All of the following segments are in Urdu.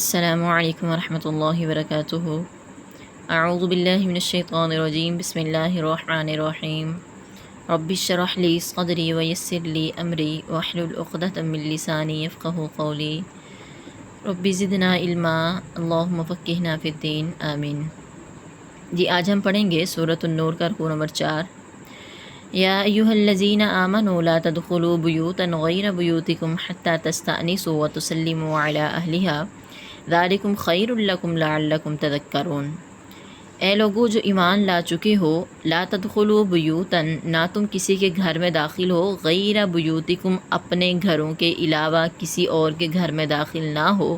السلام علیکم ورحمۃ اللہ وبرکاتہ۔ اعوذ باللہ من الشیطان الرجیم، بسم اللہ الرحمن الرحیم۔ رب اشرح لی صدری ویسر لی امری واحلل عقدۃ من لسانی یفقہوا قولی۔ رب زدنا علما اللہم فقہنا فی الدین، آمین۔ جی آج ہم پڑھیں گے سورۃ النور کا رکوع نمبر 4۔ یا ایھا الذین آمنوا لا تدخلوا بیوتا غیر بیوتکم حتی تستأنسوا وتسلموا علی اہلہا ذالکم خیر لکم لعلکم تذکرون۔ اے لوگو جو ایمان لا چکے ہو، لا تدخلوا بیوتا، نہ تم کسی کے گھر میں داخل ہو، غیر بیوتکم، اپنے گھروں کے علاوہ کسی اور کے گھر میں داخل نہ ہو،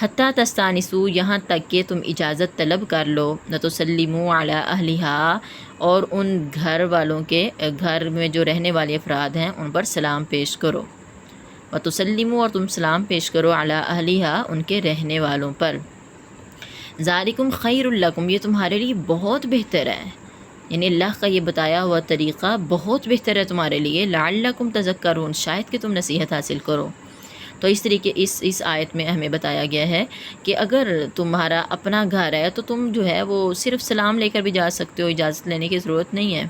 حتی تستانسوا، یہاں تک کہ تم اجازت طلب کر لو، وتسلموا علی اہلہا، اور ان گھر والوں کے، گھر میں جو رہنے والے افراد ہیں ان پر سلام پیش کرو، وتسلموا، اور تم سلام پیش کرو، علی اہلہا، ان کے رہنے والوں پر، ذالکم خیر لکم، یہ تمہارے لیے بہت بہتر ہے، یعنی اللہ کا یہ بتایا ہوا طریقہ بہت بہتر ہے تمہارے لیے، لعلکم تذکرون، شاید کہ تم نصیحت حاصل کرو۔ تو اس طریقے اس آیت میں ہمیں بتایا گیا ہے کہ اگر تمہارا اپنا گھر ہے تو تم جو ہے وہ صرف سلام لے کر بھی جا سکتے ہو، اجازت لینے کی ضرورت نہیں ہے،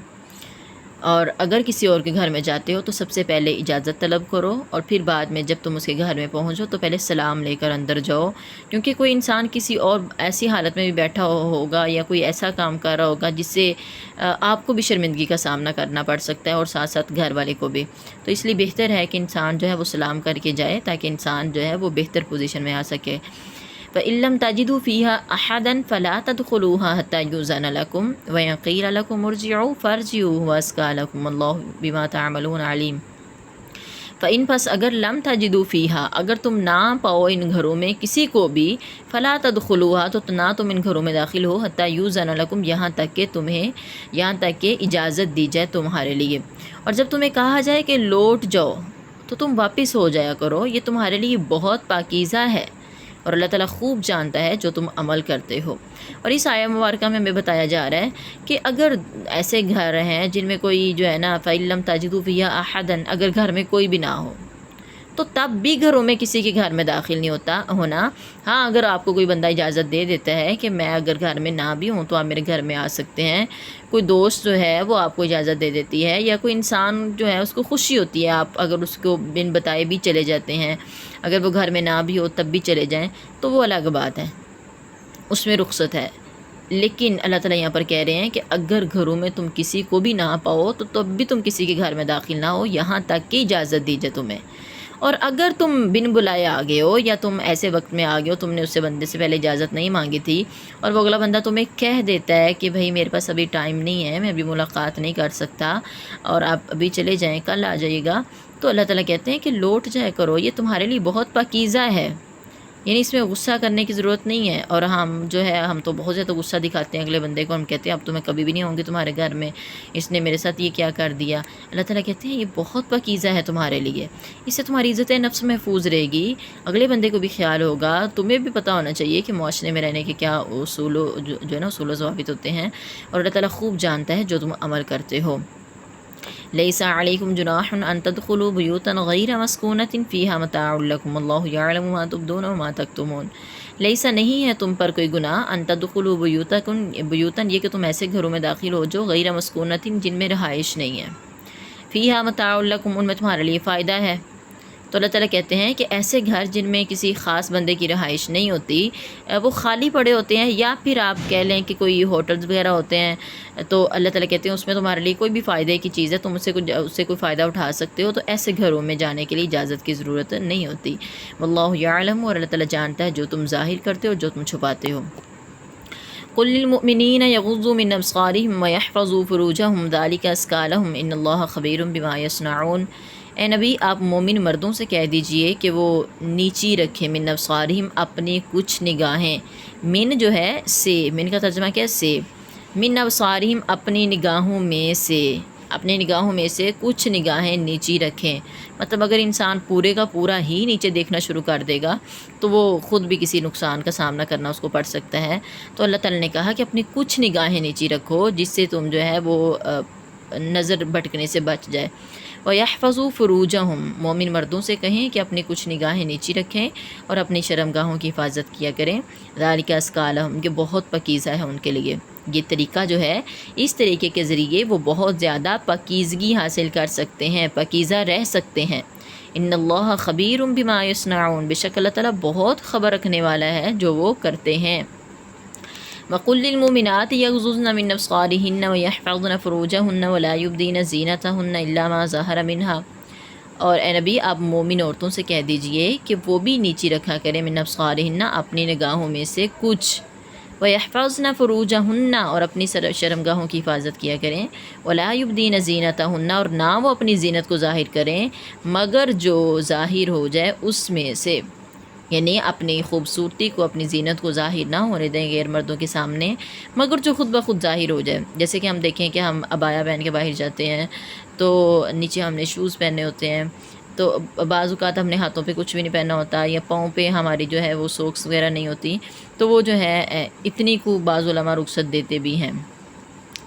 اور اگر کسی اور کے گھر میں جاتے ہو تو سب سے پہلے اجازت طلب کرو، اور پھر بعد میں جب تم اس کے گھر میں پہنچو تو پہلے سلام لے کر اندر جاؤ، کیونکہ کوئی انسان کسی اور ایسی حالت میں بھی بیٹھا ہوگا یا کوئی ایسا کام کر رہا ہوگا جس سے آپ کو بھی شرمندگی کا سامنا کرنا پڑ سکتا ہے اور ساتھ ساتھ گھر والے کو بھی، تو اس لیے بہتر ہے کہ انسان جو ہے وہ سلام کر کے جائے تاکہ انسان جو ہے وہ بہتر پوزیشن میں آ سکے۔ فَإِن لَّمْ تَجِدُوا فِيهَا أَحَدًا فَلَا تَدْخُلُوهَا حَتَّى يُؤْذَنَ لَكُمْ وَإِن قِيلَ لَكُمُ ارْجِعُوا فَارْجِعُوا هُوَ أَزْكَىٰ لَكُمْ وَاللَّهُ بِمَا تَعْمَلُونَ عَلِيمٌ۔ فَإِن، پس اگر لم تجدوا فیہا، اگر تم نہ پاؤ ان گھروں میں کسی کو بھی، فلا تدخلوها، تو نہ تم ان گھروں میں داخل ہو، حتی یؤذن لکم، یہاں تک کہ اجازت دی جائے تمہارے لیے، اور جب تمہیں کہا جائے کہ لوٹ جاؤ تو تم واپس ہو جایا کرو، یہ تمہارے لیے بہت پاکیزہ ہے، اور اللہ تعالیٰ خوب جانتا ہے جو تم عمل کرتے ہو۔ اور اس آیہ مبارکہ میں ہمیں بتایا جا رہا ہے کہ اگر ایسے گھر ہیں جن میں کوئی جو ہے نا فَإِن لَّمْ تَجِدُوا فِيهَا أَحَدًا، اگر گھر میں کوئی بھی نہ ہو تو تب بھی گھروں میں کسی کے گھر میں داخل نہیں ہونا۔ ہاں، اگر آپ کو کوئی بندہ اجازت دے دیتا ہے کہ میں اگر گھر میں نہ بھی ہوں تو آپ میرے گھر میں آ سکتے ہیں، کوئی دوست جو ہے وہ آپ کو اجازت دے دیتی ہے، یا کوئی انسان جو ہے اس کو خوشی ہوتی ہے آپ اگر اس کو بن بتائے بھی چلے جاتے ہیں، اگر وہ گھر میں نہ بھی ہو تب بھی چلے جائیں تو وہ الگ بات ہے، اس میں رخصت ہے۔ لیکن اللہ تعالیٰ یہاں پر کہہ رہے ہیں کہ اگر گھروں میں تم کسی کو بھی نہ پاؤ تو تب بھی تم کسی کے گھر میں داخل نہ ہو، یہاں تک کہ اجازت دی جائے تمہیں، اور اگر تم بن بلائے آ گئے ہو یا تم ایسے وقت میں آ گئے ہو، تم نے اس سے بندے سے پہلے اجازت نہیں مانگی تھی، اور وہ اگلا بندہ تمہیں کہہ دیتا ہے کہ بھائی میرے پاس ابھی ٹائم نہیں ہے، میں ابھی ملاقات نہیں کر سکتا اور آپ ابھی چلے جائیں، کل آ جائیے گا، تو اللہ تعالیٰ کہتے ہیں کہ لوٹ جایا کرو، یہ تمہارے لیے بہت پاکیزہ ہے، یعنی اس میں غصہ کرنے کی ضرورت نہیں ہے۔ اور ہم جو ہے ہم تو بہت زیادہ غصہ دکھاتے ہیں اگلے بندے کو، ہم کہتے ہیں اب تو میں کبھی بھی نہیں ہوں گی تمہارے گھر میں، اس نے میرے ساتھ یہ کیا کر دیا۔ اللہ تعالیٰ کہتے ہیں یہ بہت پاکیزہ ہے تمہارے لیے، اس سے تمہاری عزت نفس محفوظ رہے گی، اگلے بندے کو بھی خیال ہوگا، تمہیں بھی پتہ ہونا چاہیے کہ معاشرے میں رہنے کے کیا اصول جو ہے نا اصول و ضوابط ہوتے ہیں، اور اللہ تعالیٰ خوب جانتا ہے جو تم عمل کرتے ہو۔ لیس علیکم جناح ان تدخلوا بیوتا غیر مسکونۃ فیہا متاع لکم واللہ یعلم ما تبدون وما تکتمون۔ لیسا، نہیں ہے تم پر کوئی گناہ، ان تدخلوا بیوتا، یہ کہ تم ایسے گھروں میں داخل ہو جو غیر مسکونۃ، جن میں رہائش نہیں ہے، فیہا متاع لکم، ان میں تمہارے لیے فائدہ ہے۔ تو اللہ تعالیٰ کہتے ہیں کہ ایسے گھر جن میں کسی خاص بندے کی رہائش نہیں ہوتی، وہ خالی پڑے ہوتے ہیں، یا پھر آپ کہہ لیں کہ کوئی ہوٹلز وغیرہ ہوتے ہیں، تو اللہ تعالیٰ کہتے ہیں اس میں تمہارے لیے کوئی بھی فائدے کی چیز ہے، تم اس سے کوئی فائدہ اٹھا سکتے ہو، تو ایسے گھروں میں جانے کے لیے اجازت کی ضرورت نہیں ہوتی۔ واللہ یعلم، اور اللہ تعالیٰ جانتا ہے جو تم ظاہر کرتے ہو جو تم چھپاتے ہو۔ قل للمؤمنین یغضوا من ابصارهم ویحفظوا فروجهم ذلک ازکی لهم ان اللہ خبیر بما یصنعون۔ اے نبی، آپ مومن مردوں سے کہہ دیجئے کہ وہ نیچی رکھیں من ابصارہم، اپنی کچھ نگاہیں، من جو ہے سے، من کا ترجمہ کیا ہے سے، من ابصارہم، اپنی نگاہوں میں سے، اپنے نگاہوں میں سے کچھ نگاہیں نیچی رکھیں، مطلب اگر انسان پورے کا پورا ہی نیچے دیکھنا شروع کر دے گا تو وہ خود بھی کسی نقصان کا سامنا کرنا اس کو پڑ سکتا ہے، تو اللہ تعالیٰ نے کہا کہ اپنی کچھ نگاہیں نیچی رکھو جس سے تم جو ہے وہ نظر بھٹکنے سے بچ جائے۔ وَيَحْفَظُوا فُرُوجَهُم، مومن مردوں سے کہیں کہ اپنی کچھ نگاہیں نیچی رکھیں اور اپنی شرمگاہوں کی حفاظت کیا کریں، ذَلِكَ أَزْكَىٰ لَهُمْ، کہ بہت پاکیزہ ہے ان کے لیے۔ یہ طریقہ جو ہے، اس طریقے کے ذریعے وہ بہت زیادہ پاکیزگی حاصل کر سکتے ہیں، پاکیزہ رہ سکتے ہیں۔ ان اللہ خبیر بما یصنعون، بے شک اللہ تعالیٰ بہت خبر رکھنے والا ہے جو وہ کرتے ہیں۔ وَقُلْ لِلْمُؤْمِنَاتِ يَغْضُضْنَ مِنْ أَبْصَارِهِنَّ وَيَحْفَظْنَ فُرُوجَهُنَّ وَلَا يُبْدِينَ زِينَتَهُنَّ إِلَّا مَا ظَهَرَ مِنْهَا، اور اے نبی آپ مومن عورتوں سے کہہ دیجئے کہ وہ بھی نیچی رکھا کریں من ابصارہن، اپنی نگاہوں میں سے کچھ، وَيَحْفَظْنَ فُرُوجَهُنَّ، اور اپنی شرمگاہوں کی حفاظت کیا کریں، وَلَا يُبْدِينَ زِينَتَهُنَّ، اور نہ وہ اپنی زینت کو ظاہر کریں مگر جو ظاہر ہو جائے اس میں سے، یعنی اپنی خوبصورتی کو، اپنی زینت کو ظاہر نہ ہونے دیں غیر مردوں کے سامنے مگر جو خود بخود ظاہر ہو جائے۔ جیسے کہ ہم دیکھیں کہ ہم عبایا پہن کے باہر جاتے ہیں تو نیچے ہم نے شوز پہنے ہوتے ہیں، تو بعض اوقات ہم نے ہاتھوں پہ کچھ بھی نہیں پہنا ہوتا، یا پاؤں پہ ہماری جو ہے وہ سوکس وغیرہ نہیں ہوتی، تو وہ جو ہے اتنی کو بعض علماء رخصت دیتے بھی ہیں۔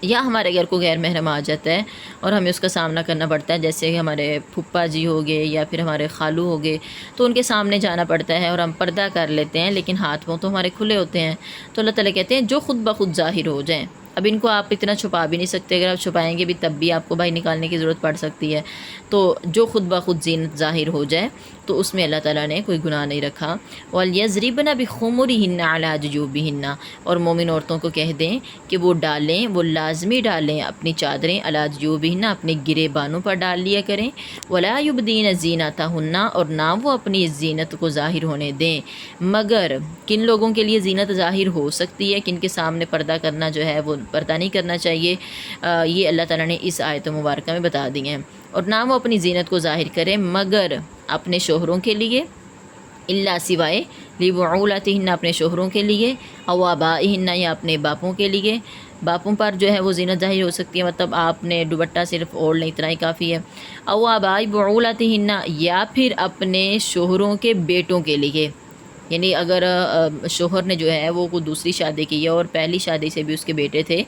یا ہمارے گھر کو غیر محرم آ جاتا ہے اور ہمیں اس کا سامنا کرنا پڑتا ہے، جیسے کہ ہمارے پھپھا جی ہو گئے یا پھر ہمارے خالو ہو گئے، تو ان کے سامنے جانا پڑتا ہے اور ہم پردہ کر لیتے ہیں، لیکن ہاتھ پاؤں تو ہمارے کھلے ہوتے ہیں۔ تو اللہ تعالیٰ کہتے ہیں جو خود بخود ظاہر ہو جائیں۔ اب ان کو آپ اتنا چھپا بھی نہیں سکتے، اگر آپ چھپائیں گے بھی تب بھی آپ کو باہر نکالنے کی ضرورت پڑ سکتی ہے، تو جو خود بخود زینت ظاہر ہو جائے تو اس میں اللہ تعالیٰ نے کوئی گناہ نہیں رکھا۔ وَلْيَضْرِبْنَ بِخُمُرِهِنَّ عَلَىٰ جُيُوبِهِنَّ، اور مومن عورتوں کو کہہ دیں کہ وہ ڈالیں، وہ لازمی ڈالیں اپنی چادریں عَلَىٰ جُيُوبِهِنَّ، اپنے گرے بانوں پر ڈال لیا کریں، وَلَا يُبْدِينَ زِينَتَهُنَّ، اور نہ وہ اپنی زینت کو ظاہر ہونے دیں مگر کن لوگوں کے لیے زینت ظاہر ہو سکتی ہے، کن کے سامنے پردہ کرنا جو ہے وہ پردہ نہیں کرنا چاہیے، یہ اللہ تعالیٰ نے اس آیت مبارکہ میں بتا دی ہیں۔ اور نہ وہ اپنی زینت کو ظاہر کریں مگر اپنے شوہروں کے لیے، اللہ سوائے لِبُعُولَتِهِنَّ، اپنے شوہروں کے لیے، او آبائہن، یا اپنے باپوں کے لیے۔ باپوں پر جو ہے وہ زینت ظاہر ہو سکتی ہے، مطلب آپ نے دوپٹہ صرف اوڑھ لیں، اتنا ہی کافی ہے۔ او آبائی بعولتہن، یا پھر اپنے شوہروں کے بیٹوں کے لیے، یعنی اگر شوہر نے جو ہے وہ کوئی دوسری شادی کی ہے اور پہلی شادی سے بھی اس کے بیٹے تھے،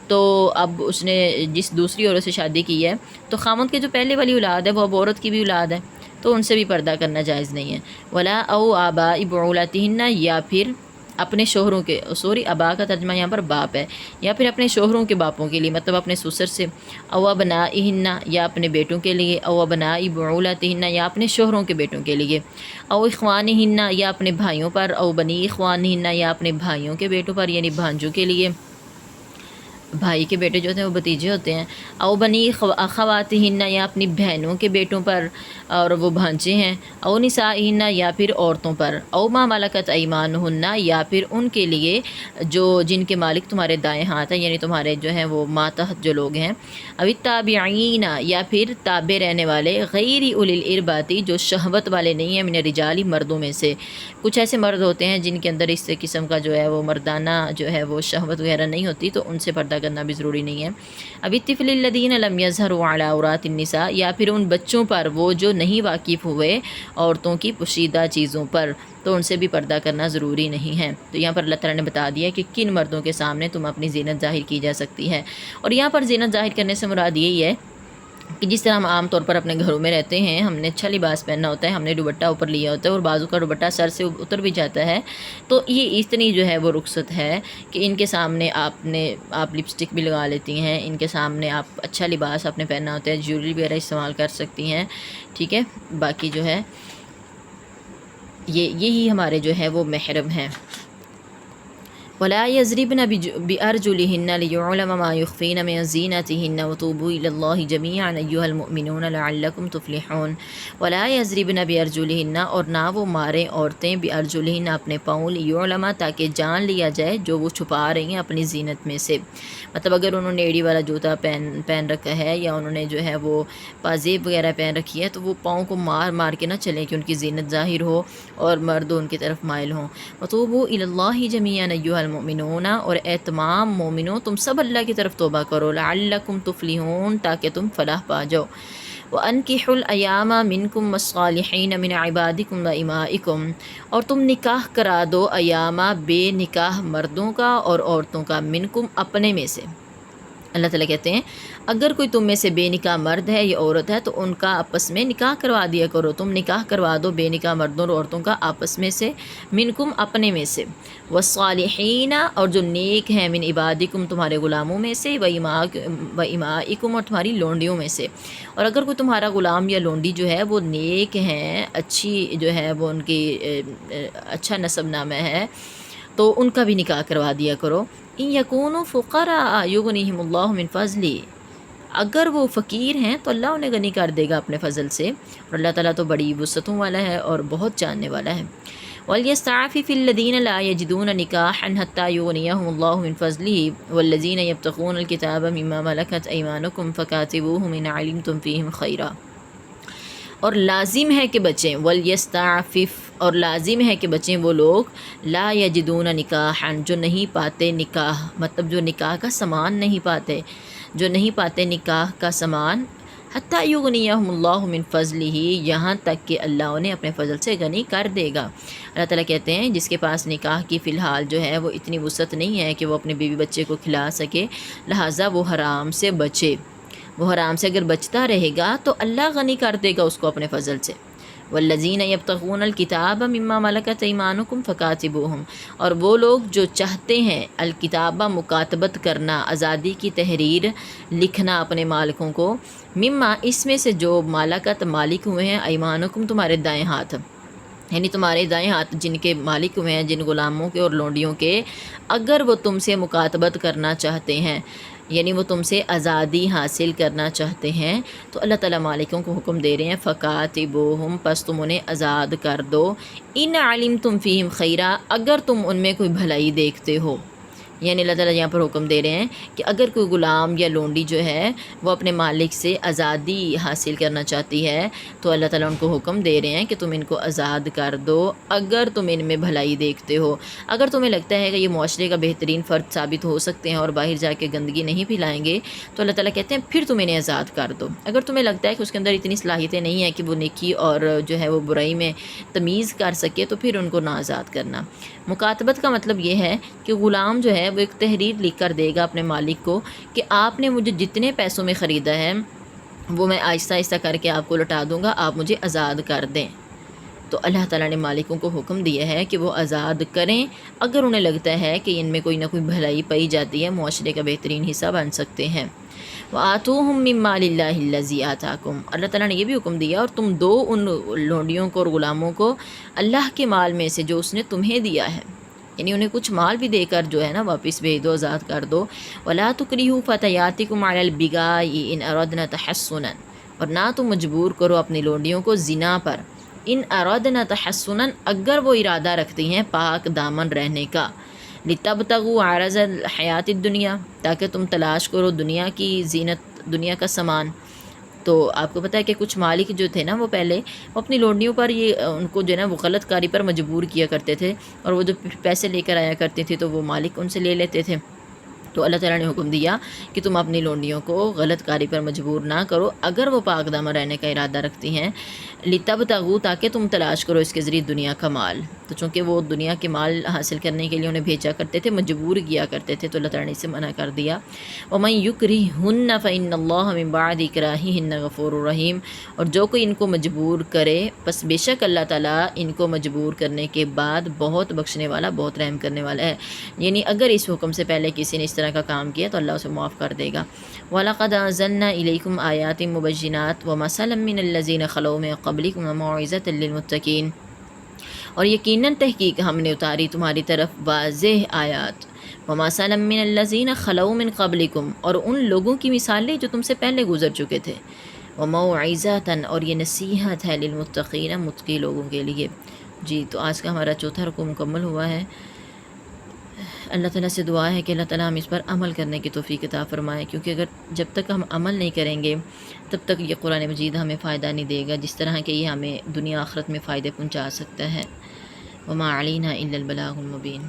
تو اب اس نے جس دوسری عورت سے شادی کی ہے تو خامند کے جو پہلے والی اولاد ہے وہ اب عورت کی بھی اولاد ہے، تو ان سے بھی پردہ کرنا جائز نہیں ہے۔ ولا او آبائی بعولتہن، یا پھر اپنے شوہروں کے، آبا کا ترجمہ یہاں پر باپ ہے، یا پھر اپنے شوہروں کے باپوں کے لیے، مطلب اپنے سسر سے، او ابنائہن، یا اپنے بیٹوں کے لیے، او ابنائی بعولتہن، یا اپنے شوہروں کے بیٹوں کے لیے، او اخوانہن، یا اپنے بھائیوں پر، او بنی اخوانہن، یا اپنے بھائیوں کے بیٹوں پر، یعنی بھانجوں کے لیے، بھائی کے بیٹے جو ہوتے ہیں وہ بھتیجے ہوتے ہیں، او بنی اخواتہن، یا اپنی بہنوں کے بیٹوں پر اور وہ بھانجے ہیں، او نسائہن، یا پھر عورتوں پر، او ما ملکت ایمانہن، یا پھر ان کے لیے جو جن کے مالک تمہارے دائیں ہاتھ ہیں، یعنی تمہارے جو ہیں وہ ماتحت جو لوگ ہیں، او التابعین، یا پھر تابع رہنے والے، غیر اولی الارباتی، جو شہوت والے نہیں ہیں، من الرجال، مردوں میں سے۔ کچھ ایسے مرد ہوتے ہیں جن کے اندر اس قسم کا جو ہے وہ مردانہ جو ہے وہ شہوت وغیرہ نہیں ہوتی، تو ان سے پردہ کرنا بھی ضروری نہیں ہے۔ اب الطفل الذین لم یظہروا علی عورات النساء، یا پھر ان بچوں پر وہ جو نہیں واقف ہوئے عورتوں کی پوشیدہ چیزوں پر، تو ان سے بھی پردہ کرنا ضروری نہیں ہے۔ تو یہاں پر اللہ تعالیٰ نے بتا دیا کہ کن مردوں کے سامنے تم اپنی زینت ظاہر کی جا سکتی ہے۔ اور یہاں پر زینت ظاہر کرنے سے مراد یہی ہے کہ جس طرح ہم عام طور پر اپنے گھروں میں رہتے ہیں، ہم نے اچھا لباس پہننا ہوتا ہے، ہم نے دوپٹہ اوپر لیا ہوتا ہے اور بازو کا دوپٹہ سر سے اتر بھی جاتا ہے، تو یہ اتنی جو ہے وہ رخصت ہے کہ ان کے سامنے آپ لپسٹک بھی لگا لیتی ہیں، ان کے سامنے آپ اچھا لباس آپ نے پہننا ہوتا ہے، جیولری وغیرہ استعمال کر سکتی ہیں، ٹھیک ہے۔ باقی جو ہے یہی ہمارے جو ہے وہ محرم ہیں۔ ولا يضربن بأرجلهن ليعلم ما يخفين من زينتهن وتوبوا إلى الله جميعا أيها المؤمنون لعلكم تفلحون۔ ولا يضربن بأرجلهن، اور نہ وہ ماریں عورتیں بأرجلهن، اپنے پاؤں، ليعلم، تاکہ جان لیا جائے جو وہ چھپا رہی ہیں اپنی زینت میں سے۔ مطلب اگر انہوں نے ایڑی والا جوتا پہن رکھا ہے یا انہوں نے جو ہے وہ پازیب وغیرہ پہن رکھی ہے، تو وہ پاؤں کو مار کے نہ چلیں کہ ان کی زینت ظاہر ہو اور مرد ان کی طرف مائل ہوں۔ وتوبوا إلى الله جميعا أيها المؤمنون، اور اے تمام مومنوں تم سب اللہ کی طرف توبہ کرو، لعلکم تفلحون، تاکہ تم فلاح پا جاؤ۔ وَأَنكِحُوا الْأَيَامَ مِنْكُمْ وَالصَّالِحِينَ مِنْ عِبَادِكُمْ وَإِمَائِكُمْ، اور تم نکاح کرا دو ایامہ، بے نکاح مردوں کا اور عورتوں کا، منکم، اپنے میں سے، اللہ تعالیٰ کہتے ہیں اگر کوئی تم میں سے بے نکاح مرد ہے یا عورت ہے تو ان کا آپس میں نکاح کروا دیا کرو، تم نکاح کروا دو بے نکاح مردوں اور عورتوں کا آپس میں سے، منکم اپنے میں سے، والصالحین اور جو نیک ہیں، من عبادکم تمہارے غلاموں میں سے، و امائکم اور تمہاری لونڈیوں میں سے، اور اگر کوئی تمہارا غلام یا لونڈی جو ہے وہ نیک ہیں، اچھی جو ہے وہ ان کی اچھا نسب نامہ ہے، تو ان کا بھی نکاح کروا دیا کرو۔ ان یکونوا فقراء یغنیہم اللہ من فضلہ، اگر وہ فقیر ہیں تو اللہ انہیں غنی کر دے گا اپنے فضل سے، اور اللہ تعالیٰ تو بڑی وسعتوں والا ہے اور بہت جاننے والا ہے۔ وَلْيَسْتَعْفِفِ الَّذِينَ لَا يَجِدُونَ نِكَاحًا حَتَّى يُغْنِيَهُمُ اللَّهُ مِنْ فَضْلِهِ وَالَّذِينَ يَبْتَغُونَ الْكِتَابَ مِمَّا مَلَكَتْ أَيْمَانُكُمْ فَكَاتِبُوهُمْ إِنْ عَلِمْتُمْ فِيهِمْ خَيْرًا، اور لازم ہے کہ بچیں، وَلْيَسْتَعْفِفْ اور لازم ہے کہ بچیں وہ لوگ، لا یجدون نکاحًا جو نہیں پاتے نکاح، مطلب جو نکاح کا سامان نہیں پاتے، جو نہیں پاتے نکاح کا سامان، حتیٰ یغنیہم اللہ من فضلہ، یہاں تک کہ اللہ انہیں اپنے فضل سے غنی کر دے گا۔ اللہ تعالیٰ کہتے ہیں جس کے پاس نکاح کی فی الحال جو ہے وہ اتنی وسعت نہیں ہے کہ وہ اپنے بیوی بچے کو کھلا سکے، لہٰذا وہ حرام سے بچے، وہ حرام سے اگر بچتا رہے گا تو اللہ غنی کر دے گا اس کو اپنے فضل سے۔ والذین یبتغون الکتاب مما ملکت ایمانکم فکاتبوہم، اور وہ لوگ جو چاہتے ہیں الکتابہ مکاتبت کرنا، آزادی کی تحریر لکھنا اپنے مالکوں کو، مما اس میں سے جو مالکت مالک ہوئے ہیں، ایمانکم تمہارے دائیں ہاتھ، یعنی تمہارے دائیں ہاتھ جن کے مالک ہوئے ہیں، جن غلاموں کے اور لونڈیوں کے، اگر وہ تم سے مکاتبت کرنا چاہتے ہیں، یعنی وہ تم سے آزادی حاصل کرنا چاہتے ہیں، تو اللہ تعالیٰ مالکوں کو حکم دے رہے ہیں فَكَاتِبُوهُمْ، پس تم انہیں آزاد کر دو، اِنْ عَلِمْتُمْ فِيهِمْ خَيْرًا، اگر تم ان میں کوئی بھلائی دیکھتے ہو، یعنی اللہ تعالیٰ یہاں پر حکم دے رہے ہیں کہ اگر کوئی غلام یا لونڈی جو ہے وہ اپنے مالک سے آزادی حاصل کرنا چاہتی ہے تو اللہ تعالیٰ ان کو حکم دے رہے ہیں کہ تم ان کو آزاد کر دو اگر تم ان میں بھلائی دیکھتے ہو، اگر تمہیں لگتا ہے کہ یہ معاشرے کا بہترین فرد ثابت ہو سکتے ہیں اور باہر جا کے گندگی نہیں پھیلائیں گے تو اللہ تعالیٰ کہتے ہیں پھر تم انہیں آزاد کر دو۔ اگر تمہیں لگتا ہے کہ اس کے اندر اتنی صلاحیتیں نہیں ہیں کہ وہ نیکی اور جو ہے وہ برائی میں تمیز کر سکے تو پھر ان کو نہ آزاد کرنا۔ مکاتبت کا مطلب یہ ہے کہ غلام جو ہے وہ ایک تحریر لکھ کر دے گا اپنے مالک کو کہ آپ نے مجھے جتنے پیسوں میں خریدا ہے وہ میں آہستہ آہستہ کر کے آپ کو لوٹا دوں گا، آپ مجھے آزاد کر دیں۔ تو اللہ تعالیٰ نے مالکوں کو حکم دیا ہے کہ وہ آزاد کریں اگر انہیں لگتا ہے کہ ان میں کوئی نہ کوئی بھلائی پائی جاتی ہے، معاشرے کا بہترین حصہ بن سکتے ہیں۔ وَآتُوهُم مِّن مَّالِ اللَّهِ الَّذِي آتَاكُمْ، اللہ تعالیٰ نے یہ بھی حکم دیا اور تم دو ان لونڈیوں کو اور غلاموں کو اللہ کے مال میں سے جو اس نے تمہیں دیا ہے، یعنی انہیں کچھ مال بھی دے کر جو ہے نا واپس بھیج دو، آزاد کر دو۔ وَلَا تُكْرِهُوا فَتَيَاتِكُمْ عَلَى الْبِغَاءِ إِنْ أَرَدْنَا تَحَصُّنًا، اور نہ تم مجبور کرو اپنی لونڈیوں کو زنا پر، ان اردنا تحسنا اگر وہ ارادہ رکھتی ہیں پاک دامن رہنے کا، لتبتغوا عرض الحیات الدنیا تاکہ تم تلاش کرو دنیا کی زینت، دنیا کا سامان۔ تو آپ کو پتہ ہے کہ کچھ مالک جو تھے نا وہ پہلے وہ اپنی لونڈیوں پر یہ ان کو جو ہے نا وہ غلط کاری پر مجبور کیا کرتے تھے، اور وہ جو پیسے لے کر آیا کرتے تھے تو وہ مالک ان سے لے لیتے تھے۔ تو اللہ تعالیٰ نے حکم دیا کہ تم اپنی لونڈیوں کو غلط کاری پر مجبور نہ کرو اگر وہ پاک دامن رہنے کا ارادہ رکھتی ہیں، لتبتغوا تاکہ تم تلاش کرو اس کے ذریعے دنیا کا مال۔ تو چونکہ وہ دنیا کے مال حاصل کرنے کے لیے انہیں بھیجا کرتے تھے، مجبور کیا کرتے تھے، تو اللہ تعالیٰ نے اسے منع کر دیا۔ وَمَن يُكْرِههُنَّ فَإِنَّ اللَّهَ مِن بَعْدِ إِكْرَاهِهِنَّ غَفُورٌ رَحِيمٌ، اور جو کوئی ان کو مجبور کرے پس بے شک اللہ تعالیٰ ان کو مجبور کرنے کے بعد بہت بخشنے والا، بہت رحم کرنے والا ہے، یعنی اگر اس حکم سے پہلے کسی نے اس طرح کا کام کیا تو اللہ اسے معاف کر دے گا۔ وَلَقَدْ أَنزَلْنَا إِلَيْكُمْ آيَاتٍ مُبَيِّنَاتٍ وَمَثَلًا مِّنَ الَّذِينَ خَلَوْا مِن قَبْلِكُمْ وَمَوْعِظَةً لِّلْمُتَّقِينَ، اور یقیناً تحقیق ہم نے اتاری تمہاری طرف واضح آیات، وَمَثَلًا مِّنَ الَّذِينَ خَلَوْا مِن قَبْلِكُمْ، اور ان لوگوں کی مثالیں جو تم سے پہلے گزر چکے تھے، وَمَوْعِظَةً اور یہ نصیحت ہے لِلْمُتَّقِينَ متقی لوگوں کے لیے۔ جی تو آج کا ہمارا چوتھا رکوع مکمل ہوا ہے۔ اللہ تعالیٰ سے دعا ہے کہ اللہ تعالیٰ ہم اس پر عمل کرنے کی توفیق عطا فرمائے، کیونکہ اگر جب تک ہم عمل نہیں کریں گے تب تک یہ قرآن مجید ہمیں فائدہ نہیں دے گا جس طرح کہ یہ ہمیں دنیا آخرت میں فائدے پہنچا سکتا ہے۔ وما علینا الا البلاغ المبین۔